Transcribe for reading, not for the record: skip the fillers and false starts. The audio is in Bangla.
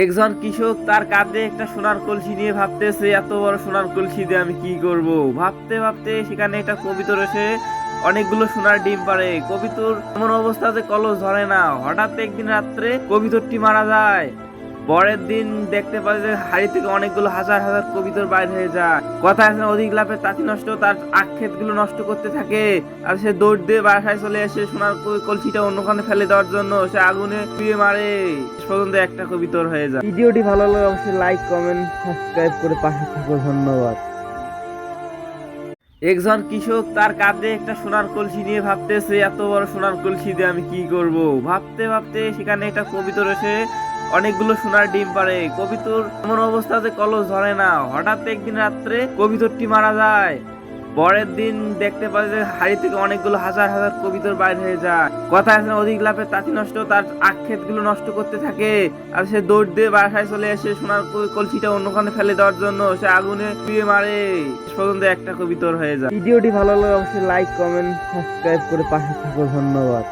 একজন কৃষক তার কাঁধে একটা সোনার কলসি নিয়ে ভাবতেছে, এত বড় সোনার কলসি দিয়ে আমি কি করব। ভাবতে ভাবতে সেখানে একটা কবিতর এসে অনেকগুলো সোনার ডিম পাড়ে। কবিতর এমন অবস্থা যে কলস ধরে না। হঠাৎ একদিন রাত্রে কবিতরটি মারা যায়। পরের দিন দেখতে পায় যে হাড়ি থেকে অনেকগুলো হাজার হাজার কবিতর বাইর হয়ে যায়। কথা আছে না, অধিক লাভে তাঁতি নষ্ট। তার আখ ক্ষেত গুলো নষ্ট করতে থাকে। আর সে দৌড় দিয়ে বাসায় চলে এসে সোনার কলসিটা অন্যখানে ফেলে দেওয়ার জন্য সে আগুনে পুড়িয়ে মারে। শেষ পর্যন্ত একটা কবিতর হয়ে যায়। ভিডিওটি ভালো লাগলে অবশ্যই লাইক, কমেন্ট, সাবস্ক্রাইব করে পাশে থাকো। ধন্যবাদ। একজন কৃষক তার কাঁধে একটা সোনার কলসি নিয়ে ভাবতেছে, এত বড় সোনার কলসি দিয়ে আমি কি করব। ভাবতে ভাবতে সেখানে একটা কবিতর এসে অনেকগুলো সোনার ডিম পাড়ে। কবিতর এমন অবস্থা যে কলস ধরে না। হঠাৎ একদিন রাত্রে কবিতরটি মারা যায়। পরের দিন দেখতে পায় যে হাড়ি থেকে অনেকগুলো হাজার হাজার কবিতর বাইর হয়ে যায়। কথা আছে না, অধিক লাভে তাঁতি নষ্ট। তার আখ ক্ষেত গুলো নষ্ট করতে থাকে। আর সে দৌড় দিয়ে বাসায় চলে এসে সোনার কলসিটা অন্যখানে ফেলে দেওয়ার জন্য সে আগুনে পুড়িয়ে মারে। শেষ পর্যন্ত একটা কবিতর হয়ে যায়। ভিডিওটি ভালো লাগলে অবশ্যই লাইক, কমেন্ট, সাবস্ক্রাইব করে পাশে থাকো। ধন্যবাদ।